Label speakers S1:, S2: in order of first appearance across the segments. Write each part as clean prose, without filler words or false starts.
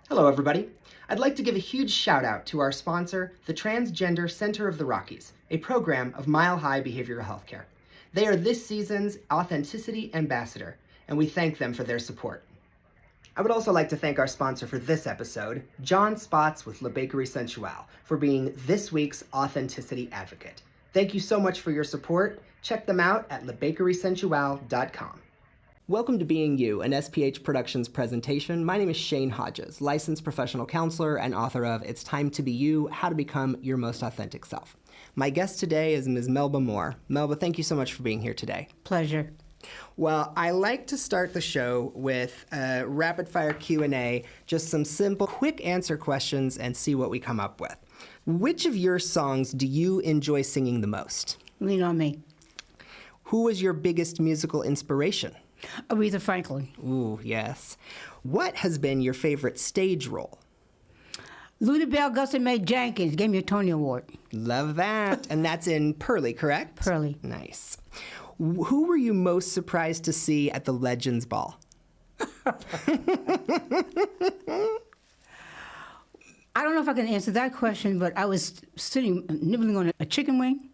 S1: Hello, everybody. I'd like to give a huge shout out to our sponsor, the Transgender Center of the Rockies, a program of Mile High Behavioral Healthcare. They are this season's Authenticity Ambassador, and we thank them for their support. I would also like to thank our sponsor for this episode, John Spotz with Le'Bakery Sensual, for being this week's Authenticity Advocate. Thank you so much for your support. Check them out at lebakerysensual.com. Welcome to Being You, an SPH Productions presentation. My name is Shane Hodges, licensed professional counselor and author of It's Time to Be You, How to Become Your Most Authentic Self. My guest today is Ms. Melba Moore. Melba, thank you so much for being here today.
S2: Pleasure.
S1: Well, I like to start the show with a rapid-fire Q&A, just some simple, quick answer questions, and see what we come up with. Which of your songs do you enjoy singing the most?
S2: Lean on Me.
S1: Who was your biggest musical inspiration?
S2: Aretha Franklin.
S1: Ooh, yes. What has been your favorite stage role?
S2: Luda Bell, Gussie Mae Jenkins gave me a Tony Award.
S1: Love that. And that's in Pearly, correct?
S2: Pearly.
S1: Nice. Who were you most surprised to see at the Legends Ball?
S2: I don't know if I can answer that question, but I was sitting, nibbling on a chicken wing,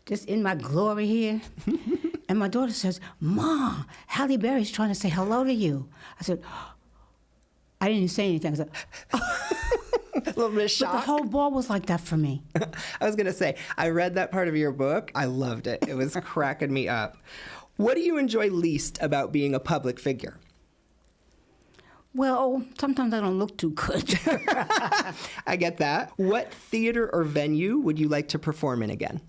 S2: just in my glory here. And my daughter says, "Mom, Halle Berry's trying to say hello to you." I said, I didn't say anything. I said,
S1: A little bit of shock.
S2: But the whole ball was like that for me.
S1: I was going to say, I read that part of your book. I loved it. It was cracking me up. What do you enjoy least about being a public figure?
S2: Well, sometimes I don't look too good.
S1: I get that. What theater or venue would you like to perform in again?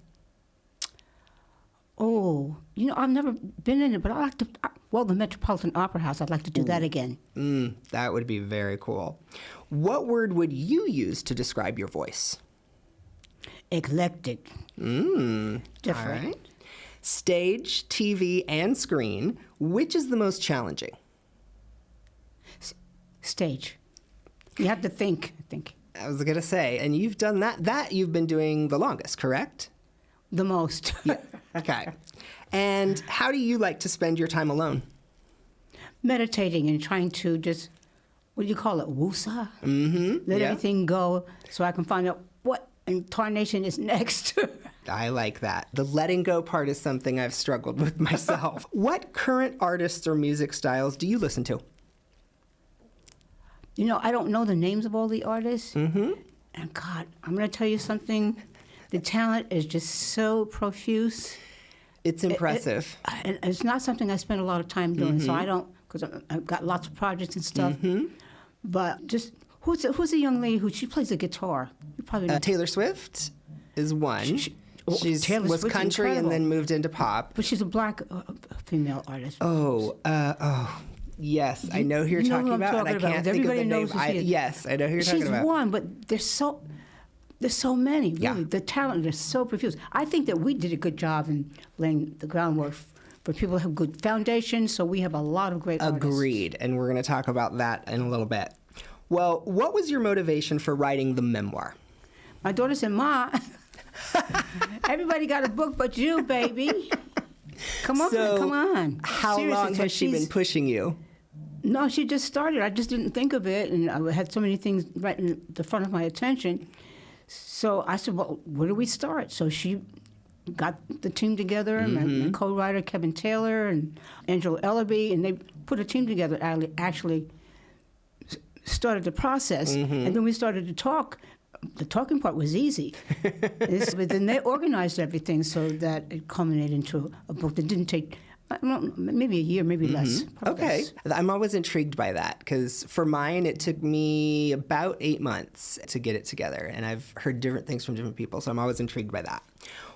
S2: Oh, I've never been in it, but I like to, the Metropolitan Opera House, I'd like to do that again.
S1: That would be very cool. What word would you use to describe your voice?
S2: Eclectic.
S1: Different.
S2: All
S1: right. Stage, TV, and screen, which is the most challenging?
S2: Stage. You have to think, I think.
S1: I was going to say, and you've done that. That you've been doing the longest, correct?
S2: The most.
S1: Yeah. Okay. And how do you like to spend your time alone?
S2: Meditating and trying to just, what do you call it, woosah? Let
S1: Yeah.
S2: everything go so I can find out what incarnation is next.
S1: I like that. The letting go part is something I've struggled with myself. What current artists or music styles do you listen to?
S2: I don't know the names of all the artists. And God, I'm going to tell you something. The talent is just so profuse.
S1: It's impressive.
S2: And it's not something I spend a lot of time doing, so I don't, because I've got lots of projects and stuff. But just, who's the young lady she plays the guitar? You probably know.
S1: Taylor Swift is one. She
S2: Taylor
S1: was
S2: Swift's
S1: country
S2: incredible.
S1: and then moved into pop.
S2: But she's a black female artist.
S1: Yes, I know who you're talking about, and I can't think of the name. Yes, I know who you're talking about.
S2: She's one, but there's so many, really.
S1: Yeah.
S2: The talent is so profuse. I think that we did a good job in laying the groundwork for people to have good foundations, so we have a lot of great artists.
S1: Agreed, and we're going to talk about that in a little bit. Well, what was your motivation for writing the memoir?
S2: My daughter said, "Ma, everybody got a book but you, baby. Come on.
S1: How
S2: Seriously,
S1: long has she been pushing you?
S2: No, she just started. I just didn't think of it, and I had so many things right in the front of my attention. So I said, well, where do we start? So she got the team together, my co-writer Kevin Taylor and Angela Ellaby, and they put a team together, actually started the process. And then we started to talk. The talking part was easy. But then they organized everything so that it culminated into a book that didn't take, I don't know, maybe a year, maybe less.
S1: Okay.
S2: Less.
S1: I'm always intrigued by that because for mine, it took me about 8 months to get it together. And I've heard different things from different people, so I'm always intrigued by that.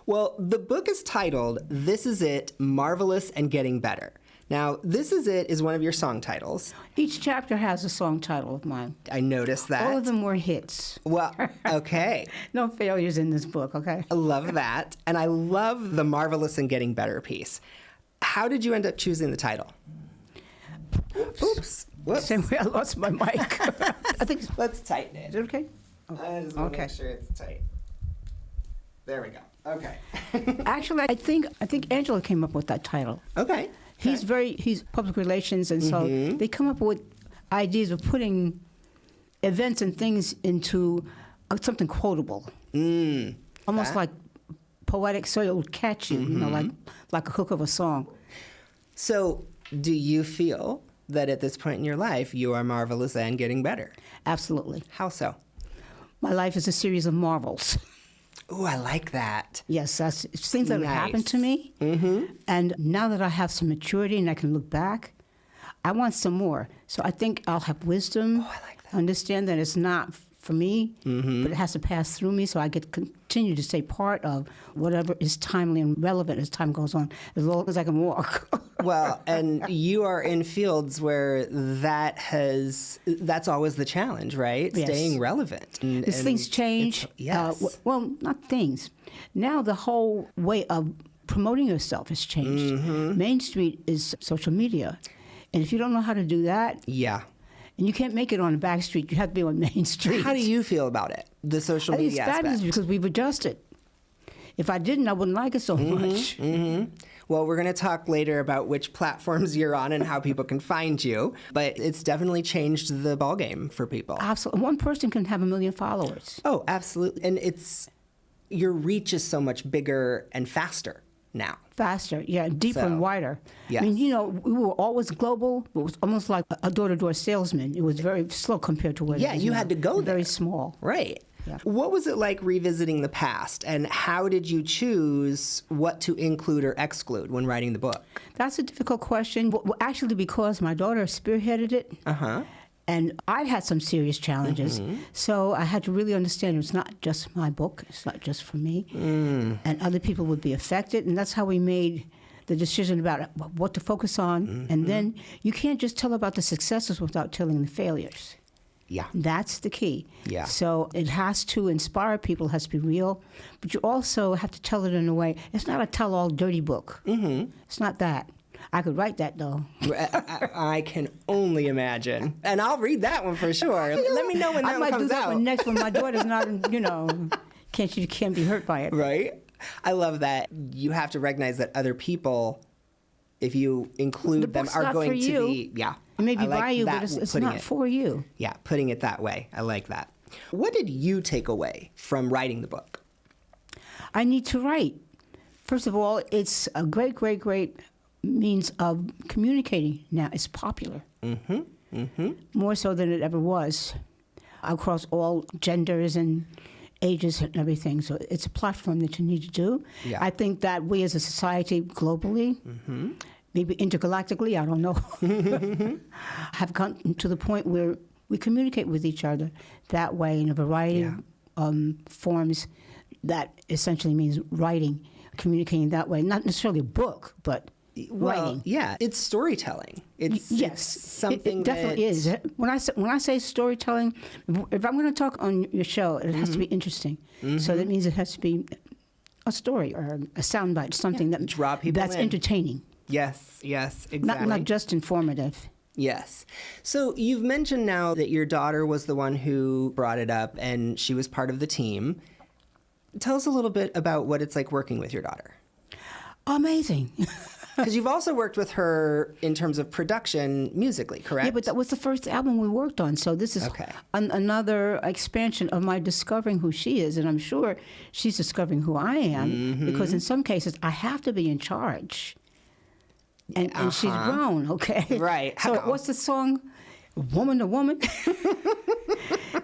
S1: Well, the book is titled, This Is It, Marvelous and Getting Better. Now, This Is It is one of your song titles.
S2: Each chapter has a song title of mine.
S1: I noticed that.
S2: All of them were hits.
S1: Well, okay.
S2: No failures in this book, okay?
S1: I love that. And I love the Marvelous and Getting Better piece. How did you end up choosing the title? Oops. Whoops.
S2: Same way I lost my mic. I think.
S1: Let's tighten it.
S2: Is it okay?
S1: I just want to make sure it's tight. There we go. Okay.
S2: Actually, I think Angela came up with that title.
S1: Okay.
S2: He's public relations, and so they come up with ideas of putting events and things into something quotable, almost like poetic, so it would catch you, you know, like a hook of a song.
S1: So, do you feel that at this point in your life you are marvelous and getting better?
S2: Absolutely.
S1: How so?
S2: My life is a series of marvels.
S1: Ooh, I like that.
S2: Yes, that's things that have happened to me. And now that I have some maturity and I can look back, I want some more. So I think I'll have wisdom.
S1: Oh, I like that.
S2: Understand that it's not for me, but it has to pass through me, so I get to continue to stay part of whatever is timely and relevant as time goes on, as long as I can walk.
S1: Well, and you are in fields where that's always the challenge, right?
S2: Yes.
S1: Staying relevant.
S2: As things change.
S1: Yes.
S2: Well, not things. Now the whole way of promoting yourself has changed. Main Street is social media. And if you don't know how to do that,
S1: yeah.
S2: and you can't make it on a back street, you have to be on Main Street.
S1: How do you feel about it, the social media
S2: it's fabulous
S1: aspect?
S2: because we've adjusted. If I didn't, I wouldn't like it so much.
S1: Well, we're going to talk later about which platforms you're on and how people can find you, but it's definitely changed the ballgame for people.
S2: Absolutely. One person can have 1 million followers.
S1: Oh, absolutely. And your reach is so much bigger and faster now.
S2: Faster, yeah, deeper and wider.
S1: Yes.
S2: I mean, you know, we were always global. It was almost like a door-to-door salesman. It was very slow compared to what it is
S1: you
S2: now.
S1: had to go there.
S2: Very small.
S1: Right.
S2: Yeah.
S1: What was it like revisiting the past, and how did you choose what to include or exclude when writing the book?
S2: That's a difficult question. Well, actually, because my daughter spearheaded it, and I had some serious challenges, so I had to really understand it's not just my book. It's not just for me, and other people would be affected, and that's how we made the decision about what to focus on. And then you can't just tell about the successes without telling the failures.
S1: Yeah.
S2: That's the key.
S1: Yeah.
S2: So it has to inspire people, it has to be real, but you also have to tell it in a way. It's not a tell-all dirty book. It's not that. I could write that, though.
S1: I can only imagine. And I'll read that one for sure. Let me know when that one comes out.
S2: I might do that one next when my daughter's not, you know, can't be hurt by it.
S1: Right? I love that. You have to recognize that other people, if you include them, are going to be,
S2: It may be
S1: like
S2: by you,
S1: that,
S2: but it's not for you.
S1: Yeah, putting it that way. I like that. What did you take away from writing the book?
S2: I need to write. First of all, it's a great, great, great means of communicating now. It's popular. More so than it ever was, across all genders and ages and everything. So it's a platform that you need to do.
S1: Yeah.
S2: I think that we as a society globally, maybe intergalactically, I don't know, have gotten to the point where we communicate with each other that way in a variety of forms. That essentially means writing, communicating that way. Not necessarily a book, but writing.
S1: Yeah, it's storytelling. It's something
S2: it definitely is. When I say storytelling, if I'm going to talk on your show, it has to be interesting. So that means it has to be a story or a soundbite, something that
S1: draw people
S2: that's
S1: in.
S2: entertaining.
S1: Yes, exactly.
S2: Not just informative.
S1: Yes. So you've mentioned now that your daughter was the one who brought it up and she was part of the team. Tell us a little bit about what it's like working with your daughter.
S2: Amazing.
S1: Because you've also worked with her in terms of production musically, correct?
S2: Yeah, but that was the first album we worked on. So this is another expansion of my discovering who she is. And I'm sure she's discovering who I am. Because in some cases, I have to be in charge. And she's grown, okay?
S1: Right.
S2: So what's the song? Woman to woman?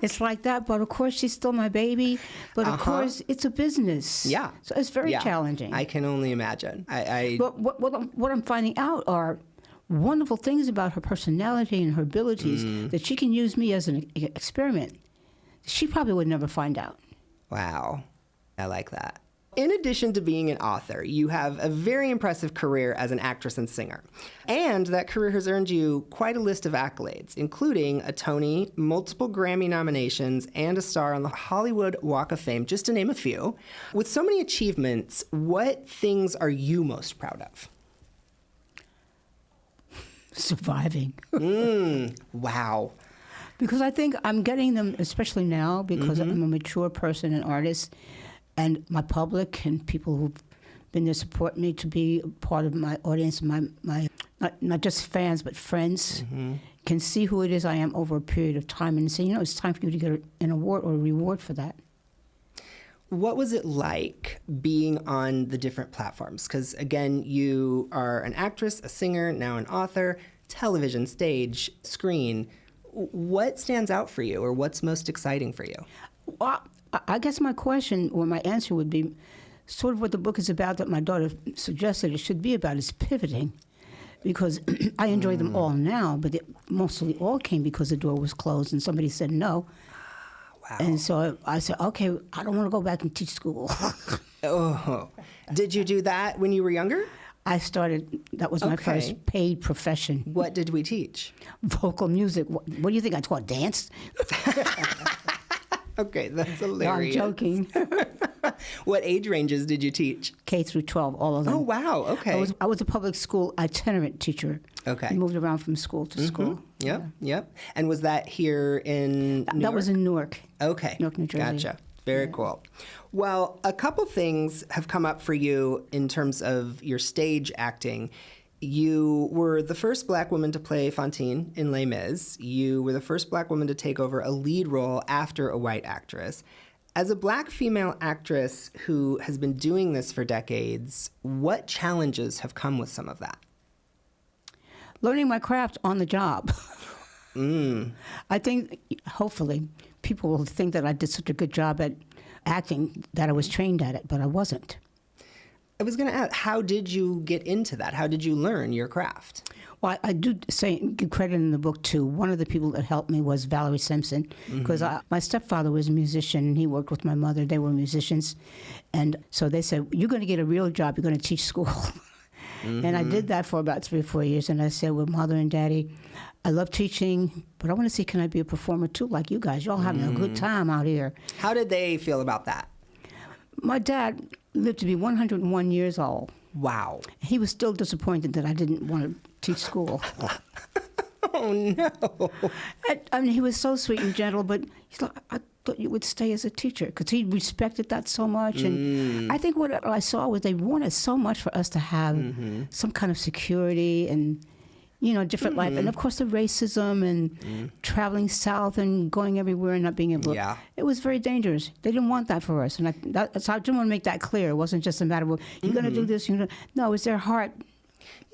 S2: It's like that. But of course, she's still my baby. But of course, it's a business.
S1: Yeah.
S2: So it's very challenging.
S1: I can only imagine.
S2: But what I'm finding out are wonderful things about her personality and her abilities that she can use me as an experiment. She probably would never find out.
S1: Wow. I like that. In addition to being an author, you have a very impressive career as an actress and singer. And that career has earned you quite a list of accolades, including a Tony, multiple Grammy nominations, and a star on the Hollywood Walk of Fame, just to name a few. With so many achievements, what things are you most proud of?
S2: Surviving.
S1: Wow.
S2: Because I think I'm getting them, especially now, because I'm a mature person and artist. And my public and people who've been there support me to be part of my audience, my not just fans, but friends, can see who it is I am over a period of time and say, it's time for you to get an award or a reward for that.
S1: What was it like being on the different platforms? Because, again, you are an actress, a singer, now an author, television, stage, screen. What stands out for you, or what's most exciting for you?
S2: Well, I guess my question or my answer would be sort of what the book is about that my daughter suggested it should be about, is pivoting. Because I enjoy them all now, but mostly all came because the door was closed and somebody said no. Wow. And so I said, okay, I don't want to go back and teach school.
S1: Oh, did you do that when you were younger?
S2: I started, that was my first paid profession.
S1: What did we teach?
S2: Vocal music. What do you think I taught? Dance?
S1: Okay, that's hilarious.
S2: No, I'm joking.
S1: What age ranges did you teach?
S2: K through 12, all of them.
S1: Oh, wow, okay.
S2: I was a public school itinerant teacher.
S1: Okay.
S2: I moved around from school to school.
S1: Yep. And was that here in New York?
S2: That was in Newark.
S1: Okay.
S2: Newark, New Jersey.
S1: Gotcha. Very cool. Well, a couple things have come up for you in terms of your stage acting. You were the first Black woman to play Fantine in Les Mis. You were the first Black woman to take over a lead role after a white actress. As a Black female actress who has been doing this for decades, what challenges have come with some of that?
S2: Learning my craft on the job. I think, hopefully, people will think that I did such a good job at acting that I was trained at it, but I wasn't.
S1: I was going to ask, how did you get into that? How did you learn your craft?
S2: Well, I do give credit in the book, too. One of the people that helped me was Valerie Simpson, because my stepfather was a musician, and he worked with my mother. They were musicians. And so they said, you're going to get a real job. You're going to teach school. And I did that for about 3 or 4 years. And I said, well, Mother and Daddy, I love teaching, but I want to see, can I be a performer, too, like you guys? You're all having a good time out here.
S1: How did they feel about that?
S2: My dad lived to be 101 years old.
S1: Wow.
S2: He was still disappointed that I didn't want to teach school.
S1: Oh, no.
S2: I mean, he was so sweet and gentle, but he's like, I thought you would stay as a teacher, because he respected that so much. And I think what I saw was they wanted so much for us to have some kind of security and, different life. And, of course, the racism and traveling south and going everywhere and not being able to.
S1: Yeah.
S2: It was very dangerous. They didn't want that for us. And so I didn't want to make that clear. It wasn't just a matter of, you're going to do this. No, it was their heart.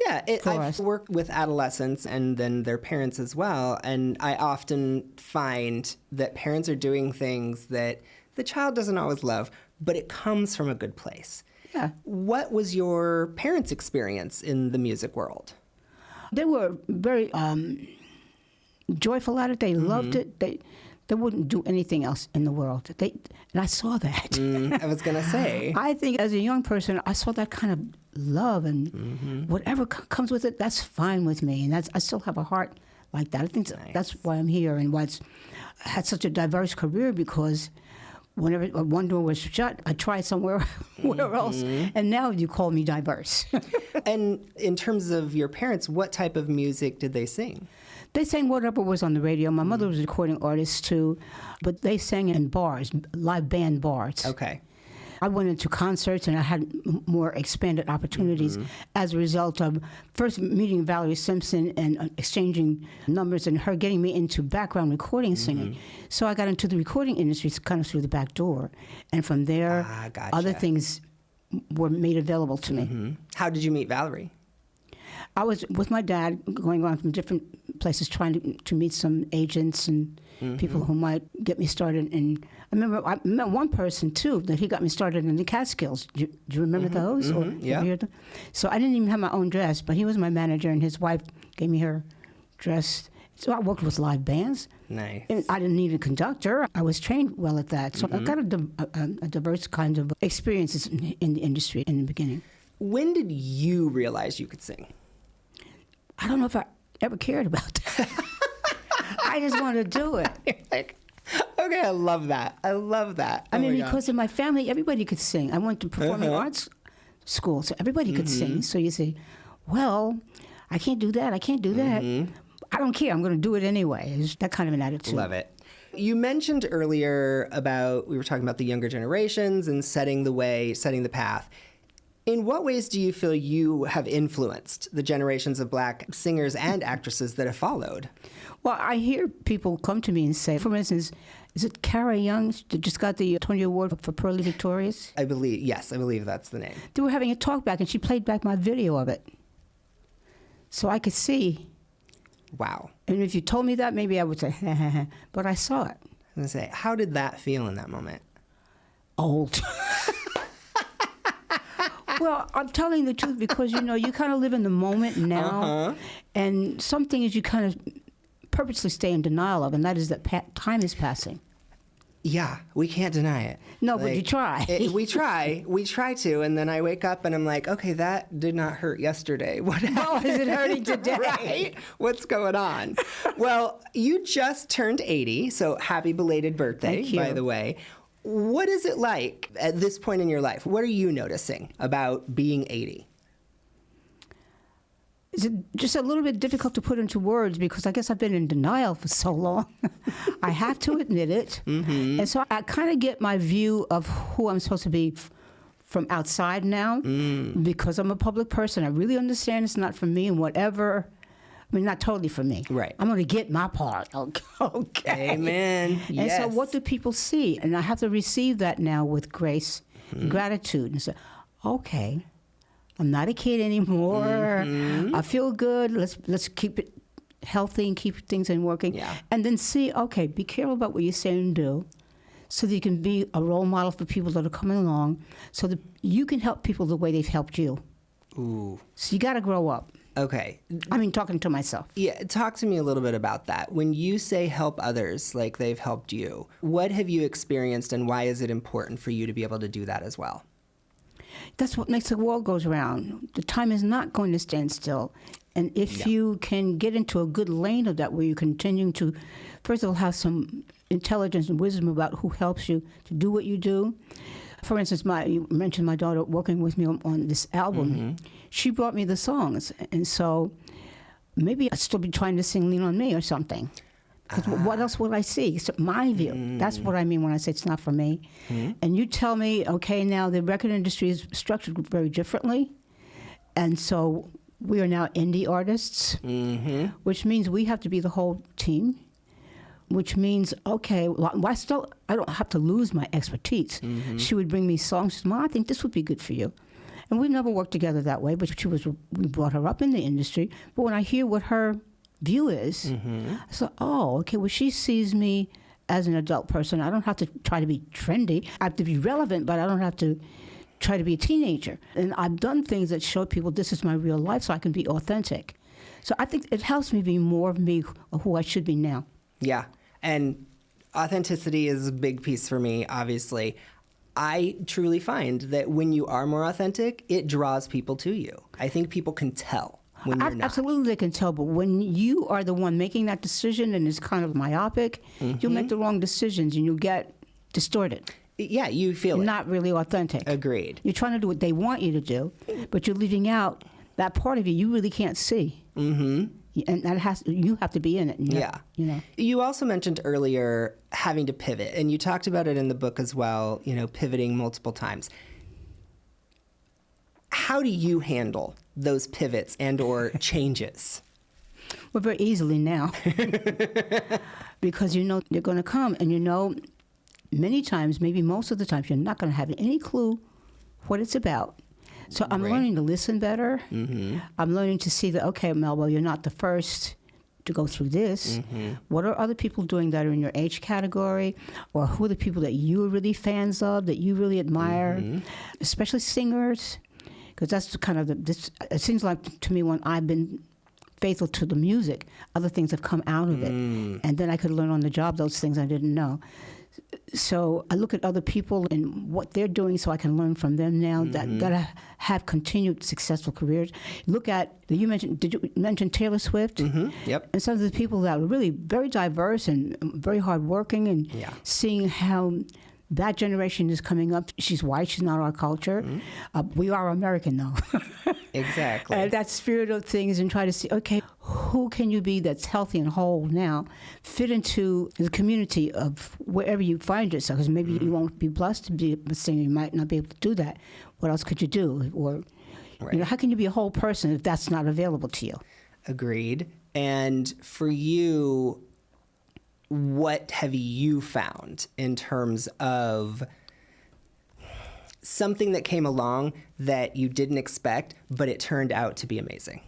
S1: Yeah, I've worked with adolescents and then their parents as well, and I often find that parents are doing things that the child doesn't always love, but it comes from a good place.
S2: Yeah.
S1: What was your parents' experience in the music world?
S2: They were very joyful at it. They loved it. They wouldn't do anything else in the world. And I saw that.
S1: I was going to say.
S2: I think as a young person, I saw that kind of love, and whatever comes with it, that's fine with me. And I still have a heart like that. I think that's why I'm here and why I had such a diverse career, because whenever one door was shut, I tried somewhere else. And now you call me diverse.
S1: And in terms of your parents, what type of music did they sing?
S2: They sang whatever was on the radio. My mother was a recording artist, too, but they sang in bars, live band bars.
S1: Okay.
S2: I went into concerts, and I had more expanded opportunities as a result of first meeting Valerie Simpson and exchanging numbers, and her getting me into background recording singing. So I got into the recording industry kind of through the back door. And from there, other things were made available to me.
S1: How did you meet Valerie?
S2: I was with my dad going around from different places trying to meet some agents and people who might get me started. And I remember I met one person, too, that he got me started in the Catskills. Do you remember those? Or
S1: yeah.
S2: Have you heard them? So I didn't even have my own dress, but he was my manager, and his wife gave me her dress. So I worked with live bands.
S1: Nice.
S2: And I didn't need a conductor. I was trained well at that. So I got a diverse kind of experiences in the industry in the beginning.
S1: When did you realize you could sing?
S2: I don't know if I ever cared about that. I just wanted to do it.
S1: You're like, okay, I love that. I love that.
S2: I mean, because in my family, everybody could sing. I went to performing arts school, so everybody could sing. So you say, well, I can't do that. I can't do that. I don't care. I'm going to do it anyway. It's that kind of an attitude.
S1: Love it. You mentioned earlier we were talking about the younger generations and setting the way, setting the path. In what ways do you feel you have influenced the generations of Black singers and actresses that have followed?
S2: Well, I hear people come to me and say, for instance, is it Cara Young that just got the Tony Award for Pearly Victorious?
S1: I believe that's the name.
S2: They were having a talk back, and she played back my video of it. So I could see.
S1: Wow.
S2: And if you told me that, maybe I would say, but I saw it.
S1: I was going to say, how did that feel in that moment?
S2: Old. Well, I'm telling the truth because, you kind of live in the moment now. And some things you kind of purposely stay in denial of, and that is that time is passing.
S1: Yeah, we can't deny it.
S2: No, but you try.
S1: We try to, and then I wake up and I'm like, okay, that did not hurt yesterday. What happened?
S2: Oh, is it hurting today?
S1: Right? What's going on? Well, you just turned 80, so happy belated birthday,
S2: Thank you.
S1: By the way. What is it like at this point in your life? What are you noticing about being 80?
S2: It's just a little bit difficult to put into words because I guess I've been in denial for so long. I have to admit it. Mm-hmm. And so I kind of get my view of who I'm supposed to be from outside now because I'm a public person. I really understand it's not for me and whatever. I mean, not totally for me.
S1: Right.
S2: I'm going to get my part. Okay.
S1: Amen.
S2: And
S1: yes.
S2: so what do people see? And I have to receive that now with grace and gratitude and say, okay, I'm not a kid anymore. I feel good. Let's keep it healthy and keep things in working.
S1: Yeah.
S2: And then see, okay, be careful about what you say and do so that you can be a role model for people that are coming along so that you can help people the way they've helped you.
S1: Ooh.
S2: So you got to grow up.
S1: Okay.
S2: I mean, talking to myself.
S1: Yeah, talk to me a little bit about that. When you say help others like they've helped you, what have you experienced and why is it important for you to be able to do that as well?
S2: That's what makes the world goes round. The time is not going to stand still. And if you can get into a good lane of that where you continue to, first of all, have some intelligence and wisdom about who helps you to do what you do. For instance, you mentioned my daughter working with me on this album. She brought me the songs. And so maybe I'd still be trying to sing Lean on Me or something. Because what else would I see? It's my view. That's what I mean when I say it's not for me. And you tell me, okay, now the record industry is structured very differently. And so we are now indie artists, which means we have to be the whole team, which means, okay, I don't have to lose my expertise. She would bring me songs. She said, Ma, I think this would be good for you. And we never worked together that way, but we brought her up in the industry. But when I hear what her view is, I said, oh, okay, well, she sees me as an adult person. I don't have to try to be trendy. I have to be relevant, but I don't have to try to be a teenager. And I've done things that show people this is my real life so I can be authentic. So I think it helps me be more of me, who I should be now.
S1: Yeah, and authenticity is a big piece for me, obviously. I truly find that when you are more authentic, it draws people to you. I think people can tell when you're not.
S2: Absolutely, they can tell, but when you are the one making that decision and it's kind of myopic, you'll make the wrong decisions and you'll get distorted.
S1: Yeah, you feel
S2: You're
S1: it.
S2: not really authentic.
S1: Agreed.
S2: You're trying to do what they want you to do, but you're leaving out that part of you really can't see. And you have to be in it.
S1: You also mentioned earlier having to pivot, and you talked about it in the book as well, pivoting multiple times. How do you handle those pivots and or changes?
S2: Well, very easily now. Because they're going to come, and many times, maybe most of the times, you're not going to have any clue what it's about. So I'm learning to listen better. I'm learning to see that, okay, Melba, you're not the first to go through this. What are other people doing that are in your age category? Or who are the people that you're really fans of, that you really admire? Especially singers, because that's kind of it seems like to me when I've been faithful to the music, other things have come out of it. And then I could learn on the job those things I didn't know. So I look at other people and what they're doing so I can learn from them now that have continued successful careers. Did you mention Taylor Swift?
S1: Yep.
S2: And some of the people that are really very diverse and very hardworking and seeing how that generation is coming up. She's white. She's not our culture. We are American, though.
S1: Exactly.
S2: And that spirit of things, and try to see, okay, who can you be that's healthy and whole now, fit into the community of wherever you find yourself? Because maybe you won't be blessed to be a singer. You might not be able to do that. What else could you do? Or, how can you be a whole person if that's not available to you?
S1: Agreed. And for you, what have you found in terms of something that came along that you didn't expect, but it turned out to be amazing?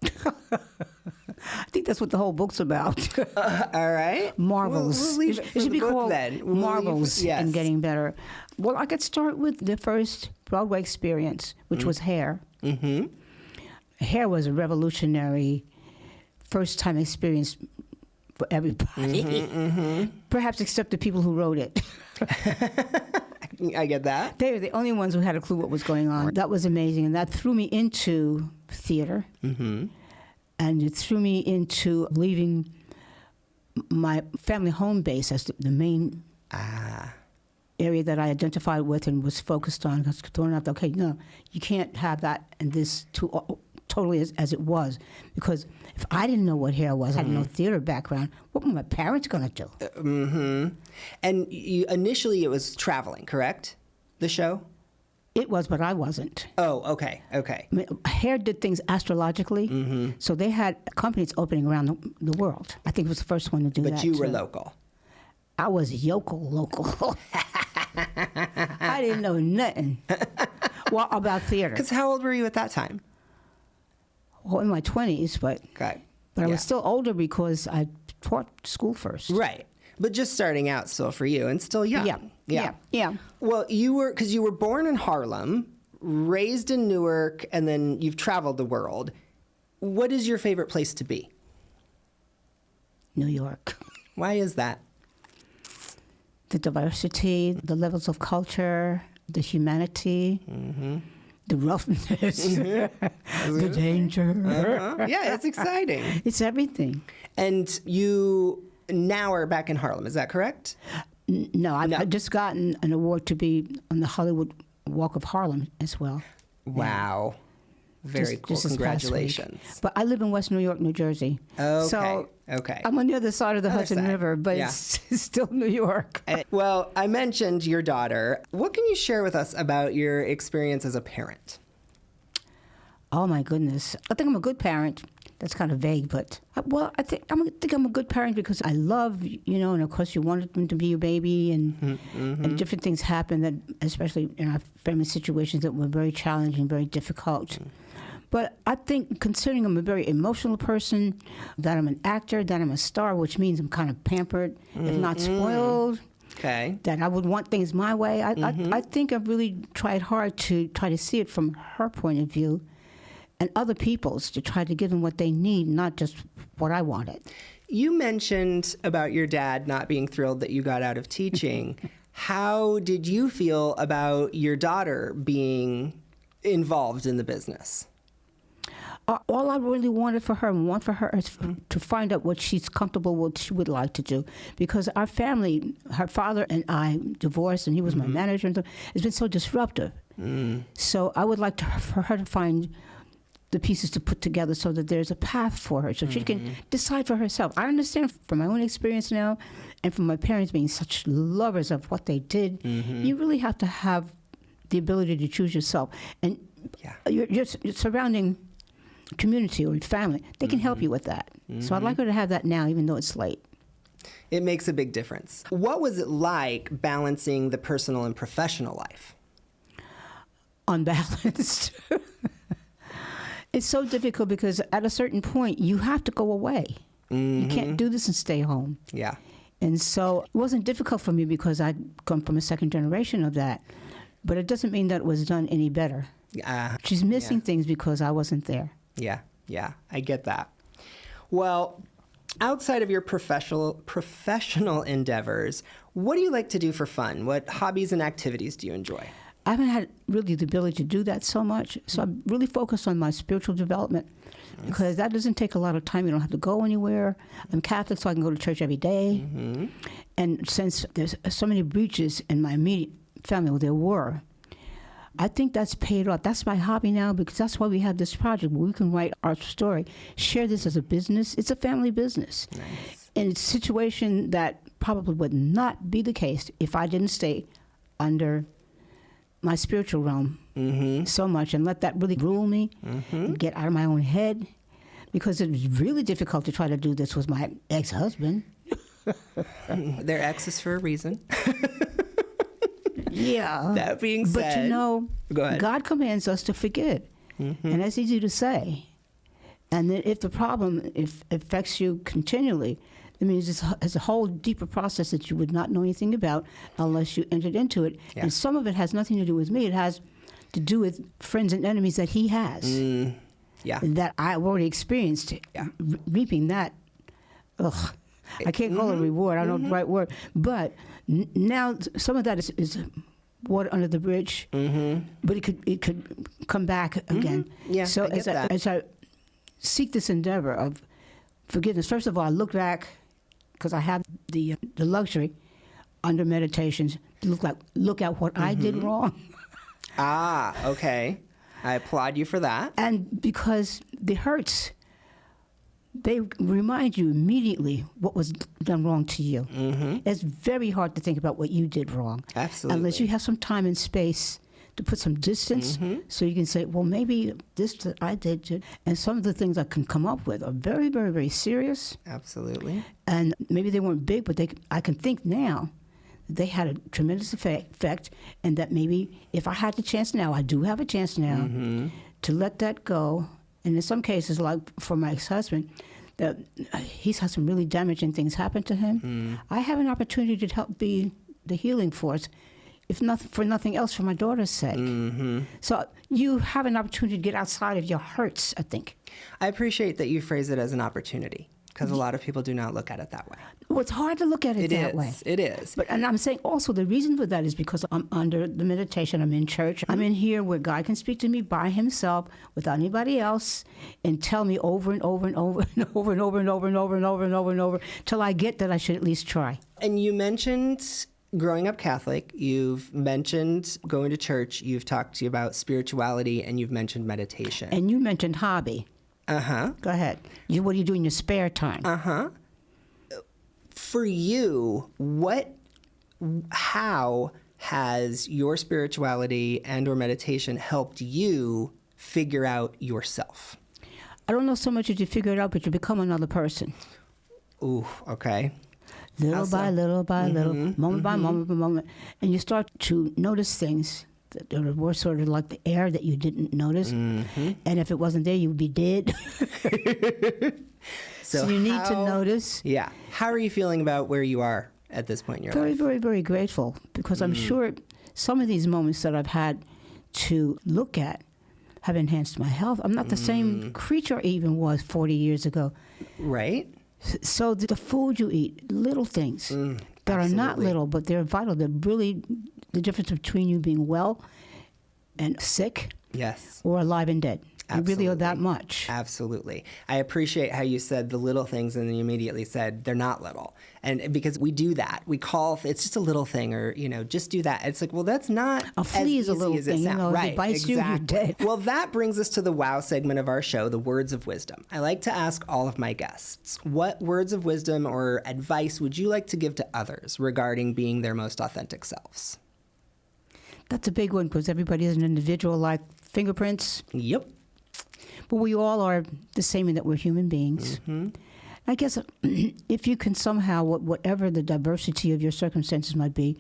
S2: I think that's what the whole book's about.
S1: All right.
S2: Marvels.
S1: We'll leave it for
S2: It should
S1: the
S2: be
S1: book
S2: called
S1: then.
S2: Marvels
S1: Yes.
S2: and Getting Better. Well, I could start with the first Broadway experience, which was Hair.
S1: Mm-hmm.
S2: Hair was a revolutionary first-time experience for everybody. Perhaps except the people who wrote it.
S1: I get that.
S2: They were the only ones who had a clue what was going on. That was amazing, and that threw me into theater. And it threw me into leaving my family home base as the main area that I identified with and was focused on. I was throwing out, okay, no, you can't have that and this totally as it was. Because if I didn't know what Hair was, I had no theater background, what were my parents going to do?
S1: And initially it was traveling, correct? The show?
S2: It was, but I wasn't.
S1: Oh, okay.
S2: I mean, Hair did things astrologically, so they had companies opening around the world. I think it was the first one to do that.
S1: But you were local.
S2: I was local. I didn't know nothing about theater.
S1: Because how old were you at that time?
S2: Well, in my 20s, but I was still older because I taught school first.
S1: Right. But just starting out still for you and still young.
S2: Yeah.
S1: Well, you were born in Harlem, raised in Newark, and then you've traveled the world. What is your favorite place to be?
S2: New York.
S1: Why is that?
S2: The diversity, the levels of culture, the humanity, the roughness, the danger.
S1: Yeah, it's exciting.
S2: It's everything.
S1: And you now are back in Harlem, is that correct?
S2: No, I've just gotten an award to be on the Hollywood Walk of Harlem as well.
S1: Wow. Very cool.
S2: Just
S1: Congratulations.
S2: But I live in West New York, New Jersey.
S1: Okay.
S2: So
S1: okay.
S2: I'm on the other side of the Hudson River, but it's still New York.
S1: Well, I mentioned your daughter. What can you share with us about your experience as a parent?
S2: Oh, my goodness. I think I'm a good parent. That's kind of vague, but I think I'm a good parent because I love, and of course you wanted them to be your baby, and different things happen that, especially in our family situations, that were very challenging, very difficult. But I think, considering I'm a very emotional person, that I'm an actor, that I'm a star, which means I'm kind of pampered, if not spoiled.
S1: Okay.
S2: That I would want things my way. I think I've really tried hard to try to see it from her point of view, and other people's, to try to give them what they need, not just what I wanted.
S1: You mentioned about your dad not being thrilled that you got out of teaching. How did you feel about your daughter being involved in the business?
S2: All I really wanted for her and want for her is to find out what she's comfortable with, what she would like to do. Because our family, her father and I divorced, and he was my manager, and it's been so disruptive. So I would like for her to find the pieces to put together so that there's a path for her, so she can decide for herself. I understand from my own experience now, and from my parents being such lovers of what they did, you really have to have the ability to choose yourself. And your surrounding community or family, they can help you with that. So I'd like her to have that now, even though it's late.
S1: It makes a big difference. What was it like balancing the personal and professional life?
S2: Unbalanced. It's so difficult because at a certain point, you have to go away. You can't do this and stay home.
S1: Yeah.
S2: And so it wasn't difficult for me because I'd come from a second generation of that. But it doesn't mean that it was done any better. She's missing things because I wasn't there.
S1: Yeah, I get that. Well, outside of your professional endeavors, what do you like to do for fun? What hobbies and activities do you enjoy?
S2: I haven't had really the ability to do that so much. So I'm really focused on my spiritual development because that doesn't take a lot of time. You don't have to go anywhere. I'm Catholic, so I can go to church every day.
S1: Mm-hmm.
S2: And since there's so many breaches in my immediate family, well, there were, I think that's paid off. That's my hobby now because that's why we have this project where we can write our story, share this as a business. It's a family business.
S1: Nice.
S2: And it's a situation that probably would not be the case if I didn't stay under my spiritual realm so much and let that really rule me, get out of my own head, because it was really difficult to try to do this with my ex-husband.
S1: They're exes for a reason.
S2: Yeah.
S1: That being said,
S2: but you know,
S1: go ahead.
S2: God commands us to forgive, and that's easy to say. And then if the problem affects you continually, it means it's a whole deeper process that you would not know anything about unless you entered into it.
S1: Yeah.
S2: And some of it has nothing to do with me. It has to do with friends and enemies that he has.
S1: Yeah.
S2: That I've already experienced.
S1: Yeah.
S2: Reaping that. Ugh. I can't call it a reward. I don't know the right word. But now some of that is water under the bridge. But it could come back again.
S1: Yeah,
S2: So
S1: I get that.
S2: as I seek this endeavor of forgiveness, first of all, I look back because I have the luxury under meditations to look at what I did wrong.
S1: Okay. I applaud you for that.
S2: And because the hurts, they remind you immediately what was done wrong to you. It's very hard to think about what you did wrong.
S1: Absolutely.
S2: Unless you have some time and space to put some distance so you can say, well, maybe this that I did. And some of the things I can come up with are very, very, very serious.
S1: Absolutely.
S2: And maybe they weren't big, but I can think now that they had a tremendous effect, and that maybe if I had the chance now, I do have a chance now to let that go. And in some cases, like for my ex-husband, that he's had some really damaging things happen to him. I have an opportunity to help be the healing force, if not for nothing else, for my daughter's sake. So you have an opportunity to get outside of your hurts, I think.
S1: I appreciate that you phrase it as an opportunity, because a lot of people do not look at it that way.
S2: Well, it's hard to look at it that way.
S1: It is.
S2: And I'm saying also the reason for that is because I'm under the meditation. I'm in church. I'm in here where God can speak to me by himself without anybody else and tell me over and over and over and over and over and over and over and over and over and over till I get that I should at least try.
S1: And you mentioned growing up Catholic, you've mentioned going to church, you've talked to you about spirituality, and you've mentioned meditation.
S2: And you mentioned hobby.
S1: Go
S2: ahead. What do you do in your spare time?
S1: For you, how has your spirituality and or meditation helped you figure out yourself?
S2: I don't know so much as you figure it out, but you become another person.
S1: Ooh, okay.
S2: Little by little by little, moment by moment by moment. And you start to notice things that were sort of like the air that you didn't notice. And if it wasn't there, you would be dead. So you need to notice.
S1: Yeah. How are you feeling about where you are at this point in your life?
S2: Very, very, very grateful, because I'm sure some of these moments that I've had to look at have enhanced my health. I'm not the same creature I even was 40 years ago.
S1: Right.
S2: So the food you eat, little things that are not little, but they're vital. They're really the difference between you being well and sick,
S1: yes,
S2: or alive and dead.
S1: Absolutely.
S2: You really are that much.
S1: Absolutely. I appreciate how you said the little things and then you immediately said they're not little. And because we do that, we call it's just a little thing, or, just do that. It's like, well, that's not
S2: a flea is a little thing,
S1: right,
S2: if it bites you, you're dead.
S1: Well, that brings us to the wow segment of our show, the words of wisdom. I like to ask all of my guests, what words of wisdom or advice would you like to give to others regarding being their most authentic selves?
S2: That's a big one, because everybody is an individual, like fingerprints.
S1: Yep.
S2: But we all are the same in that we're human beings. I guess if you can somehow, whatever the diversity of your circumstances might be,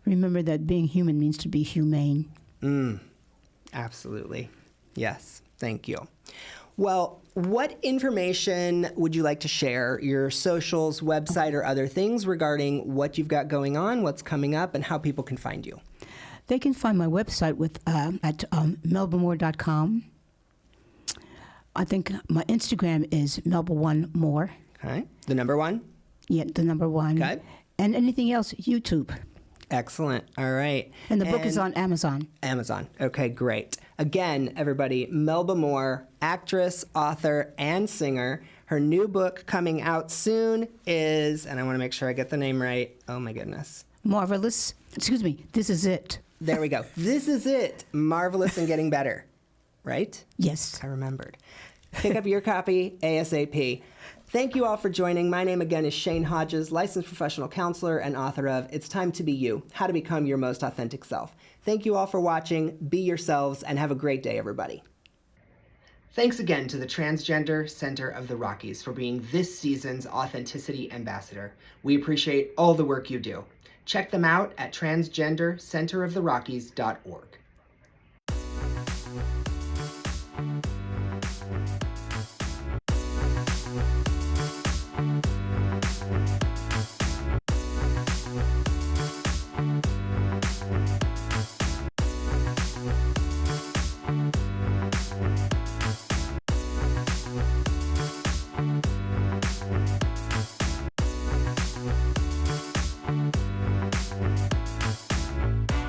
S2: remember that being human means to be humane.
S1: Absolutely. Yes. Thank you. Well, what information would you like to share, your socials, website, or other things regarding what you've got going on, what's coming up, and how people can find you?
S2: They can find my website at melbamoore.com. I think my Instagram is Melba1More.
S1: Okay. The number one?
S2: Yeah, the number one.
S1: Okay.
S2: And anything else, YouTube.
S1: Excellent. All right.
S2: And the book is on Amazon.
S1: Amazon. Okay, great. Again, everybody, Melba Moore, actress, author, and singer. Her new book coming out soon is, and I want to make sure I get the name right. Oh my goodness.
S2: Marvelous. Excuse me. This is it.
S1: There we go. This is it. Marvelous and Getting Better. Right?
S2: Yes.
S1: I remembered. Pick up your copy ASAP. Thank you all for joining. My name again is Shane Hodges, licensed professional counselor and author of It's Time to Be You, How to Become Your Most Authentic Self. Thank you all for watching. Be yourselves and have a great day, everybody. Thanks again to the Transgender Center of the Rockies for being this season's Authenticity Ambassador. We appreciate all the work you do. Check them out at transgendercenteroftherockies.org.